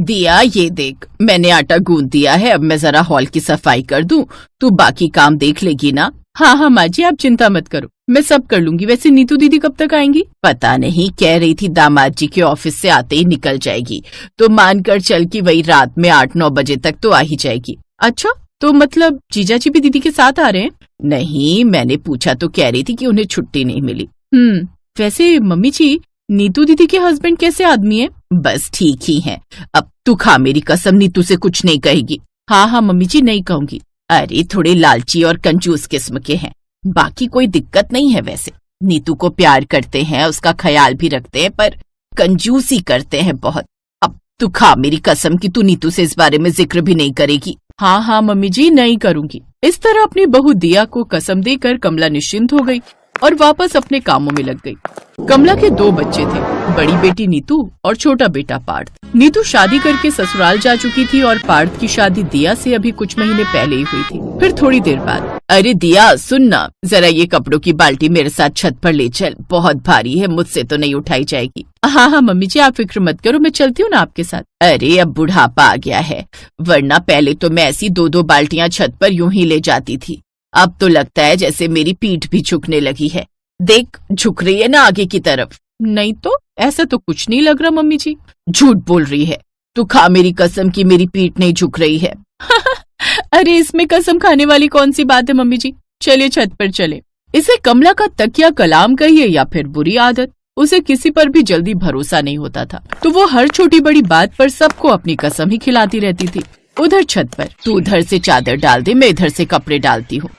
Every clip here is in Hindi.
दिया ये देख, मैंने आटा गूंद दिया है। अब मैं जरा हॉल की सफाई कर दूं, तू बाकी काम देख लेगी ना? हाँ माँ जी, आप चिंता मत करो, मैं सब कर लूंगी। वैसे नीतू दीदी कब तक आएंगी? पता नहीं, कह रही थी दामाद जी के ऑफिस से आते ही निकल जाएगी, तो मानकर चल कि वही रात में 8-9 बजे तक तो आ ही जाएगी। अच्छा, तो मतलब जीजा जी भी दीदी के साथ आ रहे हैं? नहीं, मैंने पूछा तो कह रही थी कि उन्हें छुट्टी नहीं मिली। वैसे मम्मी जी, नीतू दीदी के हस्बैंड कैसे आदमी है? बस ठीक ही है। अब तू खा मेरी कसम, नीतू से कुछ नहीं कहेगी। हाँ मम्मी जी, नहीं कहूंगी। अरे थोड़े लालची और कंजूस किस्म के हैं, बाकी कोई दिक्कत नहीं है। वैसे नीतू को प्यार करते हैं, उसका ख्याल भी रखते हैं, पर कंजूसी करते हैं बहुत। अब तू खा मेरी कसम कि तू नीतू से इस बारे में जिक्र भी नहीं करेगी। हाँ मम्मी जी, नहीं करूंगी। इस तरह अपनी बहू दिया को कसम देकर कमला निश्चिंत हो गई और वापस अपने कामों में लग गई। कमला के 2 बच्चे थे, बड़ी बेटी नीतू और छोटा बेटा पार्थ। नीतू शादी करके ससुराल जा चुकी थी और पार्थ की शादी दिया से अभी कुछ महीने पहले ही हुई थी। फिर थोड़ी देर बाद, अरे दिया सुन ना, जरा ये कपड़ों की बाल्टी मेरे साथ छत पर ले चल, बहुत भारी है, मुझसे तो नहीं उठाई जाएगी। हाँ मम्मी जी, आप फिक्र मत करो, मैं चलती हूँ ना आपके साथ। अरे अब बुढ़ापा आ गया है, वरना पहले तो मैं ऐसी 2-2 बाल्टियां छत पर यूं ही ले जाती थी। अब तो लगता है जैसे मेरी पीठ भी झुकने लगी है। देख, झुक रही है ना आगे की तरफ। नहीं तो ऐसा तो कुछ नहीं लग रहा मम्मी जी। झूठ बोल रही है, तू खा मेरी कसम कि मेरी पीठ नहीं झुक रही है। अरे इसमें कसम खाने वाली कौन सी बात है मम्मी जी, चलिए छत पर चले। इसे कमला का तकिया कलाम कहिए या फिर बुरी आदत, उसे किसी पर भी जल्दी भरोसा नहीं होता था, तो वो हर छोटी बड़ी बात पर सबको अपनी कसम ही खिलाती रहती थी। उधर छत पर, तू उधर से चादर डाल दे, मैं इधर से कपड़े डालती हूँ।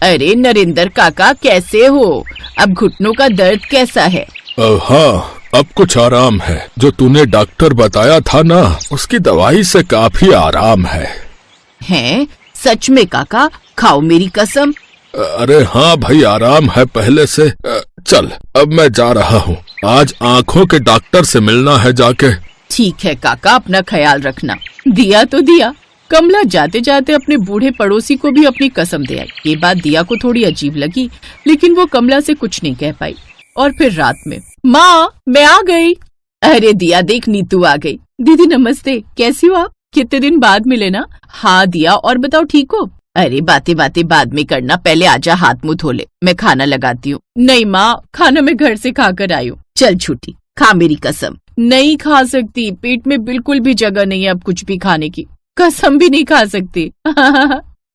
अरे नरेंद्र काका, कैसे हो? अब घुटनों का दर्द कैसा है? हाँ, अब कुछ आराम है। जो तूने डॉक्टर बताया था ना, उसकी दवाई से काफी आराम है। हैं? सच में काका? खाओ मेरी कसम। अरे हाँ भाई, आराम है पहले से। चल अब मैं जा रहा हूँ, आज आँखों के डॉक्टर से मिलना है जाके। ठीक है काका, अपना ख्याल रखना। दिया तो दिया। कमला जाते जाते अपने बूढ़े पड़ोसी को भी अपनी कसम दे आई। ये बात दिया को थोड़ी अजीब लगी, लेकिन वो कमला से कुछ नहीं कह पाई। और फिर रात में, माँ मैं आ गई। अरे दिया देख, नीतू आ गई। दीदी नमस्ते, कैसी हो आप? कितने दिन बाद मिले ना। हाँ दिया, और बताओ ठीक हो? अरे बातें बाद में करना, पहले आजा हाथ मुंह धो ले, मैं खाना लगाती हूँ। नहीं माँ, खाना मैं घर से खाकर आई हूँ। चल छूटी, खा मेरी कसम। नहीं खा सकती, पेट में बिल्कुल भी जगह नहीं है अब कुछ भी खाने की। कसम भी नहीं खा सकती।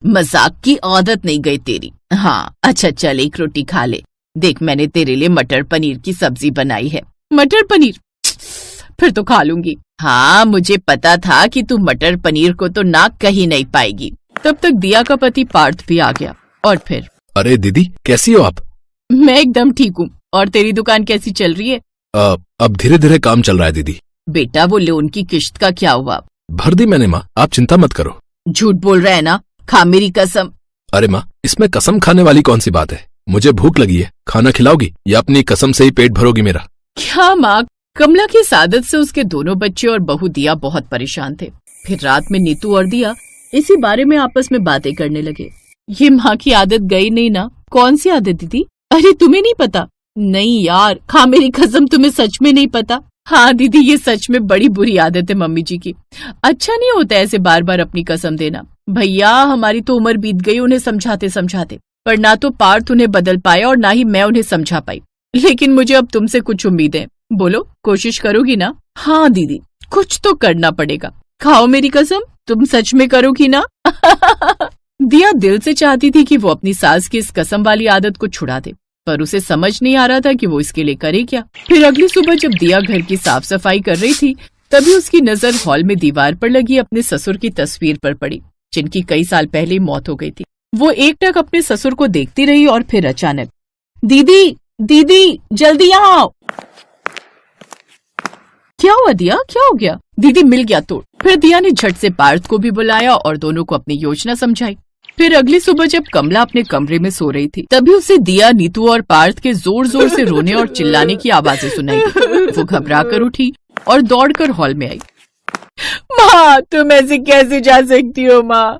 मजाक की आदत नहीं गई तेरी। हाँ अच्छा चल, एक रोटी खा ले। देख मैंने तेरे लिए मटर पनीर की सब्जी बनाई है। मटर पनीर? फिर तो खा लूंगी। हाँ मुझे पता था कि तू मटर पनीर को तो नाक कहीं नहीं पाएगी। तब तक दिया का पति पार्थ भी आ गया। और फिर, अरे दीदी कैसी हो आप? मैं एकदम ठीक हूँ। और तेरी दुकान कैसी चल रही है? अब धीरे धीरे काम चल रहा है दीदी। बेटा वो लोन की किश्त का क्या हुआ? भर दी मैंने माँ, आप चिंता मत करो। झूठ बोल रहा है ना? खा मेरी कसम। अरे माँ, इसमें कसम खाने वाली कौन सी बात है? मुझे भूख लगी है, खाना खिलाओगी या अपनी कसम से ही पेट भरोगी मेरा? क्या माँ? कमला की इस आदत से उसके दोनों बच्चे और बहू दिया बहुत परेशान थे। फिर रात में नीतू और दिया इसी बारे में आपस में बातें करने लगे। ये माँ की आदत गई नहीं ना? कौन सी आदत दीदी? अरे तुम्हें नहीं पता? नहीं यार, खा मेरी कसम, तुम्हें सच में नहीं पता? हाँ दीदी, ये सच में बड़ी बुरी आदत है मम्मी जी की। अच्छा नहीं होता ऐसे बार बार अपनी कसम देना। भैया हमारी तो उम्र बीत गई उन्हें समझाते समझाते, पर ना तो पार्थ उन्हें बदल पाया और ना ही मैं उन्हें समझा पाई। लेकिन मुझे अब तुमसे कुछ उम्मीद है, बोलो कोशिश करोगी ना? हाँ दीदी, कुछ तो करना पड़ेगा। खाओ मेरी कसम, तुम सच में करोगी ना? दिया दिल से चाहती थी कि वो अपनी सास की इस कसम वाली आदत को छुड़ा दे, पर उसे समझ नहीं आ रहा था कि वो इसके लिए करे क्या। फिर अगली सुबह जब दिया घर की साफ सफाई कर रही थी, तभी उसकी नजर हॉल में दीवार पर लगी अपने ससुर की तस्वीर पर पड़ी, जिनकी कई साल पहले ही मौत हो गई थी। वो एकटक अपने ससुर को देखती रही और फिर अचानक, दीदी दीदी जल्दी यहाँ आओ। क्या हुआ दिया, क्या हो गया? दीदी मिल गया तोड़। फिर दिया ने झट से पार्थ को भी बुलाया और दोनों को अपनी योजना समझाई। फिर अगली सुबह जब कमला अपने कमरे में सो रही थी, तभी उसे दिया, नीतू और पार्थ के जोर जोर से रोने और चिल्लाने की आवाजें सुनाई दी। वो घबरा कर उठी और दौड़कर हॉल में आई। माँ तुम ऐसे कैसे जा सकती हो माँ?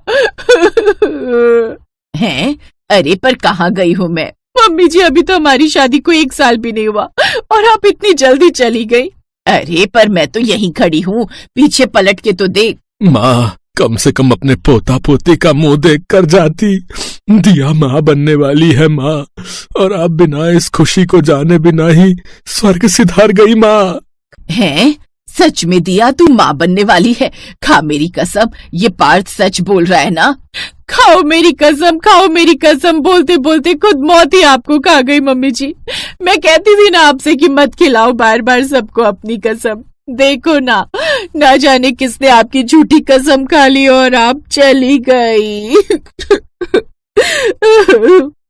हैं? अरे पर कहाँ गई हूँ मैं? मम्मी जी अभी तो हमारी शादी को 1 साल भी नहीं हुआ और आप इतनी जल्दी चली गई। अरे पर मैं तो यहीं खड़ी हूँ, पीछे पलट के तो देख। माँ कम से कम अपने पोता पोती का मुंह देख कर जाती। दिया माँ बनने वाली है माँ, और आप बिना इस खुशी को जाने बिना ही स्वर्ग सिधार गई माँ। हैं? सच में दिया तू माँ बनने वाली है? खा मेरी कसम, ये पार्थ सच बोल रहा है ना? खाओ मेरी कसम, खाओ मेरी कसम। बोलते बोलते खुद मौत ही आपको खा गई मम्मी जी। मैं कहती थी ना आपसे कि मत खिलाओ बार बार सबको अपनी कसम। देखो ना जाने किसने आपकी झूठी कसम खा ली और आप चली गई।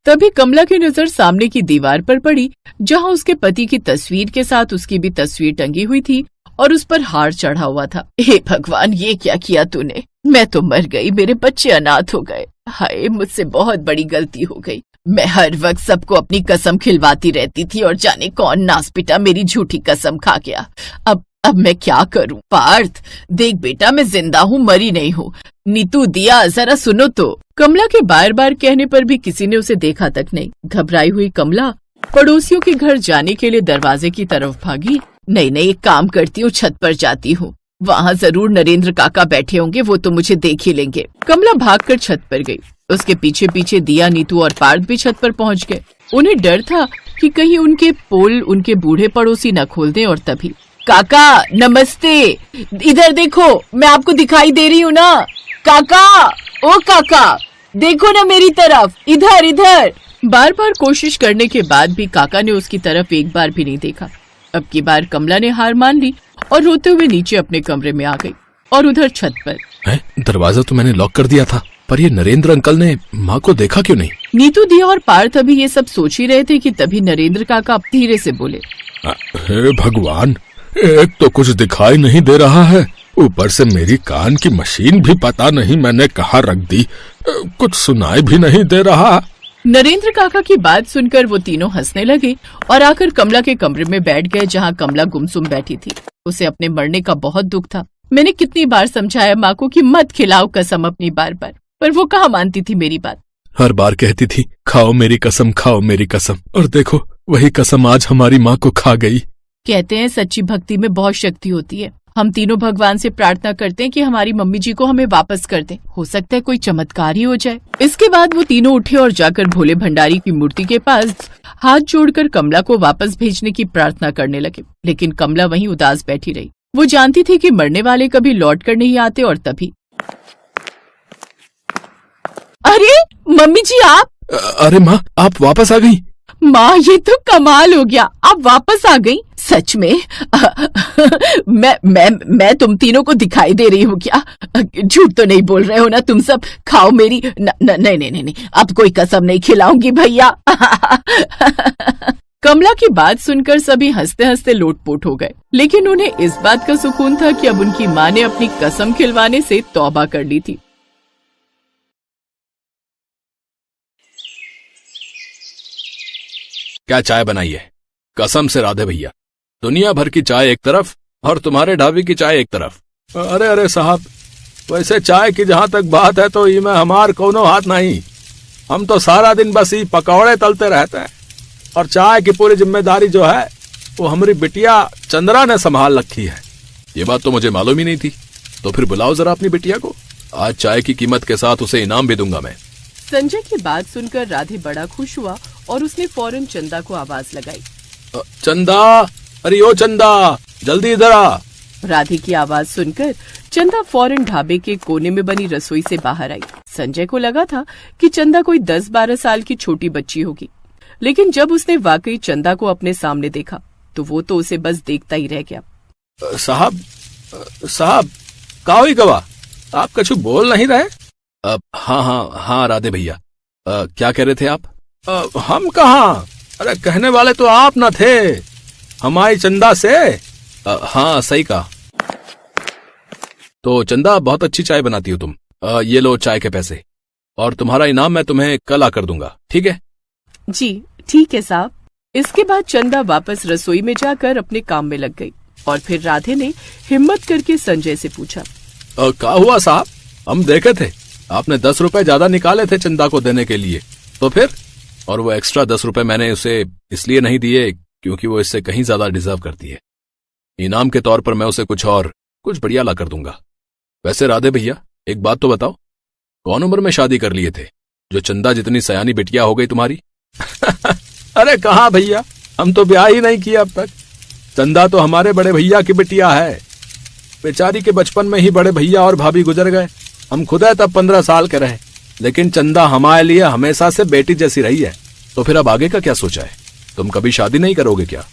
तभी कमला की नजर सामने की दीवार पर पड़ी, जहां उसके पति की तस्वीर के साथ उसकी भी तस्वीर टंगी हुई थी और उस पर हार चढ़ा हुआ था। हे भगवान, ये क्या किया तूने? मैं तो मर गई, मेरे बच्चे अनाथ हो गए। हाय, मुझसे बहुत बड़ी गलती हो गई। मैं हर वक्त सबको अपनी कसम खिलवाती रहती थी और जाने कौन नासपिटा मेरी झूठी कसम खा गया। अब मैं क्या करूं? पार्थ देख बेटा, मैं जिंदा हूँ, मरी नहीं हूँ। नीतू, दिया, जरा सुनो तो। कमला के बार बार कहने पर भी किसी ने उसे देखा तक नहीं। घबराई हुई कमला पड़ोसियों के घर जाने के लिए दरवाजे की तरफ भागी। नहीं, एक काम करती हूँ, छत पर जाती हूँ, वहाँ जरूर नरेंद्र काका बैठे होंगे, वो तो मुझे देख ही लेंगे। कमला भागकर छत पर गई। उसके पीछे पीछे दिया, नीतू और पार्थ भी छत पर पहुँच गए। उन्हें डर था कि कहीं उनके पोल उनके बूढ़े पड़ोसी न खोल दें। और तभी, काका नमस्ते, इधर देखो, मैं आपको दिखाई दे रही हूँ ना? काका, ओ काका, देखो ना मेरी तरफ, इधर। बार बार कोशिश करने के बाद भी काका ने उसकी तरफ एक बार भी नहीं देखा। अब की बार कमला ने हार मान ली और रोते हुए नीचे अपने कमरे में आ गई। और उधर छत पर दरवाजा तो मैंने लॉक कर दिया था, पर ये नरेंद्र अंकल ने माँ को देखा क्यों नहीं? नीतू, दिया और पार्थ अभी ये सब सोच ही रहे थे कि तभी नरेंद्र काका धीरे से बोले, हे भगवान, एक तो कुछ दिखाई नहीं दे रहा है, ऊपर से मेरी कान की मशीन भी पता नहीं मैंने कहाँ रख दी, कुछ सुनाई भी नहीं दे रहा। नरेंद्र काका की बात सुनकर वो तीनों हंसने लगे और आकर कमला के कमरे में बैठ गए, जहाँ कमला गुमसुम बैठी थी। उसे अपने मरने का बहुत दुख था। मैंने कितनी बार समझाया माँ को कि मत खिलाओ कसम अपनी बार बार, पर वो कहाँ मानती थी मेरी बात। हर बार कहती थी खाओ मेरी कसम, खाओ मेरी कसम, और देखो वही कसम आज हमारी माँ को खा गई। कहते हैं सच्ची भक्ति में बहुत शक्ति होती है। हम तीनों भगवान से प्रार्थना करते हैं कि हमारी मम्मी जी को हमें वापस कर दें। हो सकता है कोई चमत्कार ही हो जाए। इसके बाद वो तीनों उठे और जाकर भोले भंडारी की मूर्ति के पास हाथ जोड़कर कमला को वापस भेजने की प्रार्थना करने लगे। लेकिन कमला वहीं उदास बैठी रही। वो जानती थी कि मरने वाले कभी लौट कर नहीं आते। और तभी, अरे मम्मी जी आप! अरे माँ, आप वापस आ गई? माँ, ये तो कमाल हो गया, आप वापस आ गई सच में। मैं तुम तीनों को दिखाई दे रही हूँ क्या? झूठ तो नहीं बोल रहे हो ना तुम सब? खाओ मेरी नहीं, अब कोई कसम नहीं खिलाऊंगी भैया। कमला की बात सुनकर सभी हंसते हंसते लोटपोट हो गए। लेकिन उन्हें इस बात का सुकून था कि अब उनकी माँ ने अपनी कसम खिलवाने से तौबा कर ली थी। क्या चाय बनाई है? कसम से राधे भैया, दुनिया भर की चाय एक तरफ और तुम्हारे ढाबे की चाय एक तरफ। अरे साहब, वैसे चाय की जहाँ तक बात है तो इमे हमार कोनो हाथ नहीं। हम तो सारा दिन बस ही पकौड़े तलते रहते हैं, और चाय की पूरी जिम्मेदारी जो है वो हमारी बिटिया चंद्रा ने संभाल रखी है। ये बात तो मुझे मालूम ही नहीं थी। तो फिर बुलाओ जरा अपनी बिटिया को, आज चाय की कीमत के साथ उसे इनाम भी दूंगा मैं। संजय की बात सुनकर राधे बड़ा खुश हुआ और उसने फौरन चंदा को आवाज लगाई। चंदा, अरे ओ चंदा, जल्दी इधर आ। राधे की आवाज सुनकर चंदा फौरन ढाबे के कोने में बनी रसोई से बाहर आई। संजय को लगा था कि चंदा कोई 10-12 साल की छोटी बच्ची होगी, लेकिन जब उसने वाकई चंदा को अपने सामने देखा तो वो तो उसे बस देखता ही रह गया। साहब, काओ गवा, आप कछु बोल नहीं रहे? हाँ राधे भैया, क्या कह रहे थे आप? हम कहाँ, अरे कहने वाले तो आप न थे, हमारी चंदा से। हाँ सही कहा। तो चंदा, बहुत अच्छी चाय बनाती हो तुम। ये लो चाय के पैसे, और तुम्हारा इनाम मैं तुम्हें कल आकर दूंगा, ठीक है? जी ठीक है साहब। इसके बाद चंदा वापस रसोई में जाकर अपने काम में लग गई। और फिर राधे ने हिम्मत करके संजय से पूछा, क्या हुआ साहब? हम देखे थे आपने 10 रुपए ज्यादा निकाले थे चंदा को देने के लिए, तो फिर? और वो एक्स्ट्रा 10 रुपए मैंने उसे इसलिए नहीं दिए क्योंकि वो इससे कहीं ज्यादा डिजर्व करती है। इनाम के तौर पर मैं उसे कुछ बढ़िया ला कर दूंगा। वैसे राधे भैया, एक बात तो बताओ, कौन उम्र में शादी कर लिए थे जो चंदा जितनी सयानी बिटिया हो गई तुम्हारी? अरे कहाँ भैया, हम तो ब्याह ही नहीं किया अब तक। चंदा तो हमारे बड़े भैया की बिटिया है। बेचारी के बचपन में ही बड़े भैया और भाभी गुजर गए। हम खुद है तब 15 साल के रहे, लेकिन चंदा हमारे लिए हमेशा से बेटी जैसी रही है। तो फिर अब आगे का क्या सोचा है? तुम कभी शादी नहीं करोगे क्या?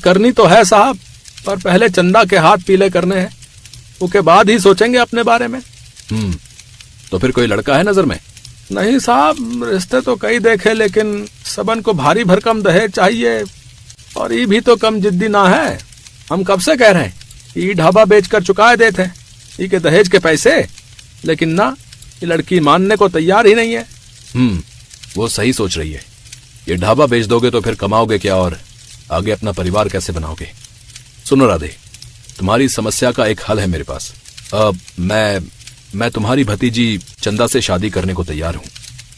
करनी तो है साहब, पर पहले चंदा के हाथ पीले करने हैं, उसके बाद ही सोचेंगे अपने बारे में। तो फिर कोई लड़का है नजर में? नहीं साहब, रिश्ते तो कई देखे, लेकिन सबन को भारी भरकम दहेज चाहिए, और ये भी तो कम जिद्दी ना है। हम कब से कह रहे हैं ये ढाबा बेचकर चुकाए देते हैं ये के दहेज के पैसे, लेकिन ना, ये लड़की मानने को तैयार ही नहीं है। वो सही सोच रही है। ये ढाबा बेच दोगे तो फिर कमाओगे क्या और आगे अपना परिवार कैसे बनाओगे? सुनो राधे, तुम्हारी समस्या का एक हल है मेरे पास। मैं तुम्हारी भतीजी चंदा से शादी करने को तैयार हूँ,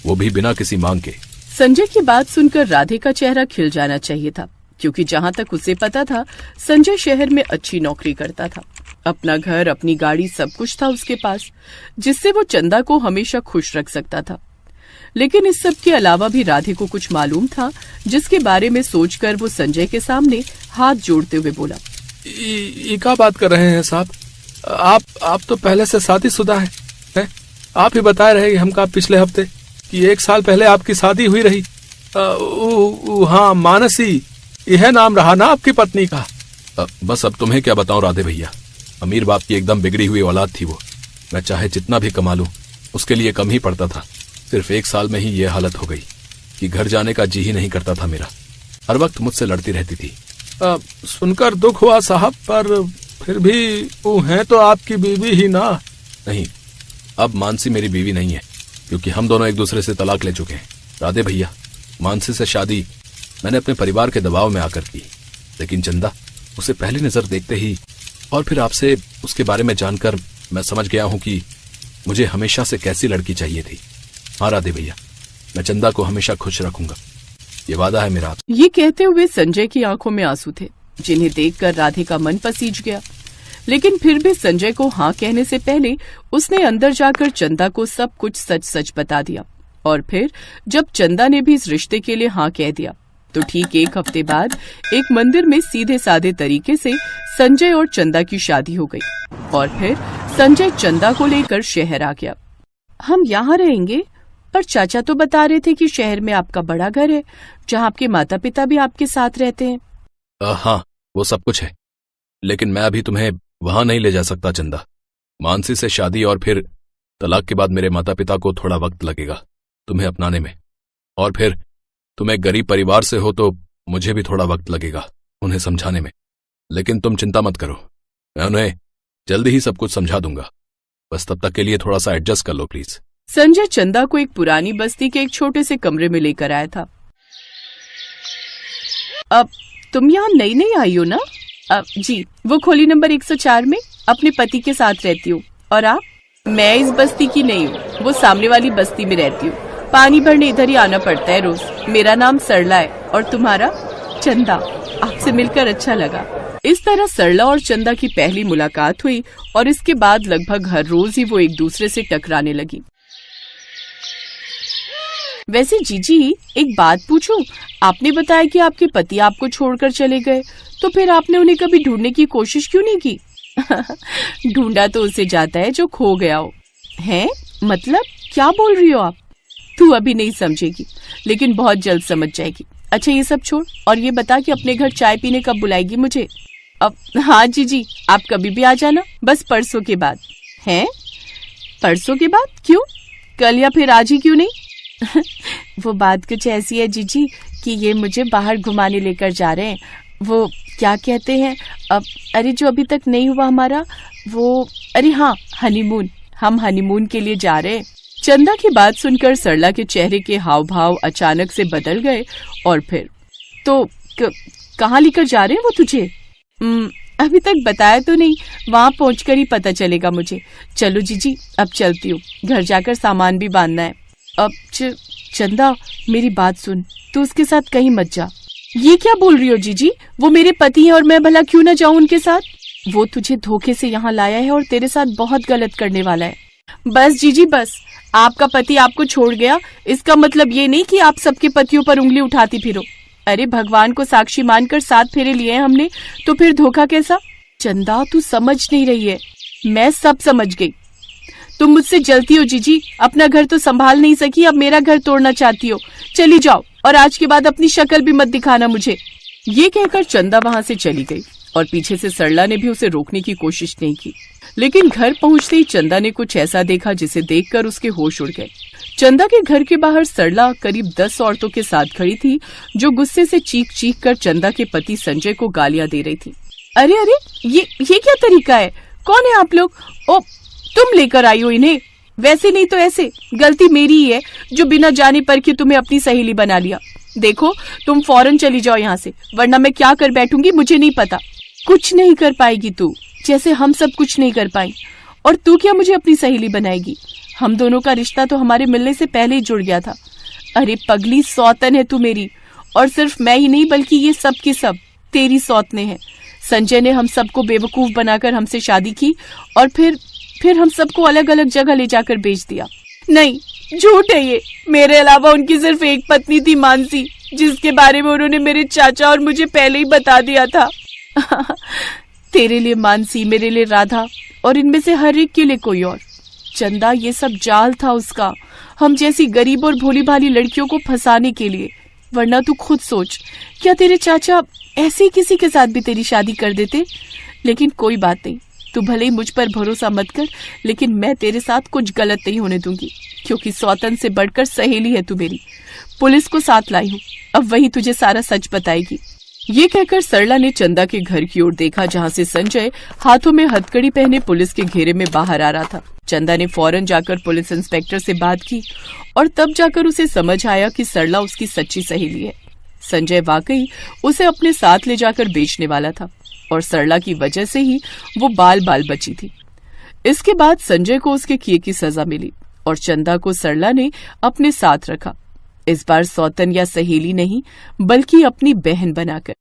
वो भी बिना किसी मांग के। संजय की बात सुनकर राधे का चेहरा खिल जाना चाहिए था, क्योंकि जहाँ तक उसे पता था संजय शहर में अच्छी नौकरी करता था। अपना घर, अपनी गाड़ी, सब कुछ था उसके पास, जिससे वो चंदा को हमेशा खुश रख सकता था। लेकिन इस सब के अलावा भी राधे को कुछ मालूम था, जिसके बारे में सोचकर वो संजय के सामने हाथ जोड़ते हुए बोला, ये क्या बात कर रहे हैं साहब? आप तो पहले से शादीशुदा हैं। आप ही बताए रहे हमका पिछले हफ्ते कि 1 साल पहले आपकी शादी हुई रही। हाँ, मानसी, यह नाम रहा ना आपकी पत्नी का? बस अब तुम्हें क्या बताऊं राधे भैया, अमीर बाप की एकदम बिगड़ी हुई औलाद थी वो। मैं चाहे जितना भी कमा लूं उसके लिए कम ही पड़ता था। सिर्फ 1 साल में ही ये हालत हो गई कि घर जाने का जी ही नहीं करता था मेरा। हर वक्त मुझसे लड़ती रहती थी। सुनकर दुख हुआ साहब, पर फिर भी वो है तो आपकी बीवी ही ना? नहीं, अब मानसी मेरी बीवी नहीं है, क्योंकि हम दोनों एक दूसरे से तलाक ले चुके हैं। राधे भैया, मानसी से शादी मैंने अपने परिवार के दबाव में आकर की, लेकिन चंदा, उसे पहली नजर देखते ही और फिर आपसे उसके बारे में जानकर मैं समझ गया हूं कि मुझे हमेशा से कैसी लड़की चाहिए थी। हाँ राधे भैया, मैं चंदा को हमेशा खुश रखूंगा, ये वादा है मेरा आपसे। ये कहते हुए संजय की आंखों में आंसू थे, जिन्हें देखकर राधे का मन पसीज गया। लेकिन फिर भी संजय को हाँ कहने से पहले उसने अंदर जाकर चंदा को सब कुछ सच सच बता दिया। और फिर जब चंदा ने भी इस रिश्ते के लिए हाँ कह दिया, तो ठीक 1 हफ्ते बाद एक मंदिर में सीधे साधे तरीके से संजय और चंदा की शादी हो गई। और फिर संजय चंदा को लेकर शहर आ गया। हम यहाँ रहेंगे, पर चाचा तो बता रहे थे कि शहर में आपका बड़ा घर है, जहाँ आपके माता पिता भी आपके साथ रहते हैं। हाँ, वो सब कुछ है, लेकिन मैं अभी तुम्हें वहां नहीं ले जा सकता चंदा। मानसी से शादी और फिर तलाक के बाद मेरे माता पिता को थोड़ा वक्त लगेगा तुम्हें अपनाने में, और फिर तुम एक गरीब परिवार से हो तो मुझे भी थोड़ा वक्त लगेगा उन्हें समझाने में। लेकिन तुम चिंता मत करो, मैं उन्हें जल्दी ही सब कुछ समझा दूंगा। बस तब तक के लिए थोड़ा सा एडजस्ट कर लो प्लीज। संजय चंदा को एक पुरानी बस्ती के एक छोटे से कमरे में लेकर आया था। अब तुम यहाँ नई नई आई हो ना? जी, वो खोली नंबर 104 में अपने पति के साथ रहती हूँ। और आप? मैं इस बस्ती की नहीं हूँ, वो सामने वाली बस्ती में रहती हूँ। पानी भरने इधर ही आना पड़ता है रोज। मेरा नाम सरला है, और तुम्हारा? चंदा। आपसे मिलकर अच्छा लगा। इस तरह सरला और चंदा की पहली मुलाकात हुई, और इसके बाद लगभग हर रोज ही वो एक दूसरे से टकराने लगी। वैसे जीजी, एक बात पूछूं? आपने बताया कि आपके पति आपको छोड़कर चले गए, तो फिर आपने उन्हें कभी ढूंढने की कोशिश क्यों नहीं की? ढूंढा तो उसे जाता है जो खो गया हो। हैं? मतलब क्या बोल रही हो आप? तू अभी नहीं समझेगी, लेकिन बहुत जल्द समझ जाएगी। अच्छा ये सब छोड़, और ये बता कि अपने घर चाय पीने कब बुलाएगी मुझे? अब हाँ जीजी, आप कभी भी आ जाना, बस परसों के बाद। हैं? परसों के बाद? क्यों? कल या फिर आज ही क्यों नहीं? वो बात कुछ ऐसी है जीजी कि ये मुझे बाहर घुमाने लेकर जा रहे हैं। वो क्या कहते हैं, अब अरे जो अभी तक नहीं हुआ हमारा, वो अरे हाँ, हनीमून। हम हनीमून के लिए जा रहे हैं। चंदा की बात सुनकर सरला के चेहरे के हाव भाव अचानक से बदल गए। और फिर तो कहाँ लेकर जा रहे हैं वो तुझे? अभी तक बताया तो नहीं, वहाँ पहुँचकर ही पता चलेगा मुझे। चलो जीजी, अब चलती हूँ, घर जाकर सामान भी बांधना है। अब चंदा मेरी बात सुन, तू उसके साथ कहीं मत जा। ये क्या बोल रही हो जीजी? वो मेरे पति हैं और मैं भला क्यों न जाऊं उनके साथ? वो तुझे धोखे से यहाँ लाया है और तेरे साथ बहुत गलत करने वाला है। बस जीजी बस, आपका पति आपको छोड़ गया इसका मतलब ये नहीं कि आप सबके पतियों पर उंगली उठाती फिरो। अरे भगवान को साक्षी मानकर 7 फेरे लिए हैं हमने, तो फिर धोखा कैसा? चंदा तू समझ नहीं रही है। मैं सब समझ गई। तुम मुझसे जलती हो जीजी, अपना घर तो संभाल नहीं सकी, अब मेरा घर तोड़ना चाहती हो। चली जाओ और आज के बाद अपनी शक्ल भी मत दिखाना मुझे। ये कहकर चंदा वहां से चली गई और पीछे से सरला ने भी उसे रोकने की कोशिश नहीं की। लेकिन घर पहुंचते ही चंदा ने कुछ ऐसा देखा जिसे देखकर उसके होश उड़ गए। चंदा के घर के बाहर सरला करीब 10 औरतों के साथ खड़ी थी, जो गुस्से से चीख चीख कर चंदा के पति संजय को गालियां दे रही थी। अरे अरे, ये क्या तरीका है? कौन है आप लोग? ओ, तुम लेकर आई हो इन्हें? वैसे नहीं तो ऐसे। गलती मेरी ही है जो बिना जाने परखे तुम्हें अपनी सहेली बना लिया। देखो तुम फौरन चली जाओ यहाँ से, वरना मैं क्या कर बैठूंगी मुझे नहीं पता। कुछ नहीं कर पाएगी तू, जैसे हम सब कुछ नहीं कर पाई। और तू क्या मुझे अपनी सहेली बनाएगी? हम दोनों का रिश्ता तो हमारे मिलने से पहले ही जुड़ गया था। अरे पगली सौतन है तू मेरी, और सिर्फ मैं ही नहीं बल्कि ये सब के सब तेरी सौतने हैं। संजय ने हम सबको बेवकूफ बनाकर हमसे शादी की और फिर हम सबको अलग अलग जगह ले जाकर बेच दिया। नहीं, झूठ है ये। मेरे अलावा उनकी सिर्फ एक पत्नी थी मानसी, जिसके बारे में उन्होंने मेरे चाचा और मुझे पहले ही बता दिया था। तेरे लिए मानसी, मेरे लिए राधा और इनमें से हर एक के लिए कोई और। चंदा ये सब जाल था उसका, हम जैसी गरीब और भोली भाली लड़कियों को फंसाने के लिए। वरना तू खुद सोच, क्या तेरे चाचा ऐसे ही किसी के साथ भी तेरी शादी कर देते? लेकिन कोई बात नहीं, तू भले ही मुझ पर भरोसा मत कर, लेकिन मैं तेरे साथ कुछ गलत नहीं होने दूंगी, क्योंकि सौतन से बढ़कर सहेली है तू मेरी। पुलिस को साथ लाई हूँ, अब वही तुझे सारा सच बताएगी। ये कहकर सरला ने चंदा के घर की ओर देखा, जहाँ से संजय हाथों में हथकड़ी पहने पुलिस के घेरे में बाहर आ रहा था। चंदा ने फौरन जाकर पुलिस इंस्पेक्टर से बात की और तब जाकर उसे समझ आया कि सरला उसकी सच्ची सहेली है। संजय वाकई उसे अपने साथ ले जाकर बेचने वाला था और सरला की वजह से ही वो बाल बाल बची थी। इसके बाद संजय को उसके किए की सजा मिली और चंदा को सरला ने अपने साथ रखा, इस बार सौतन या सहेली नहीं बल्कि अपनी बहन बनाकर।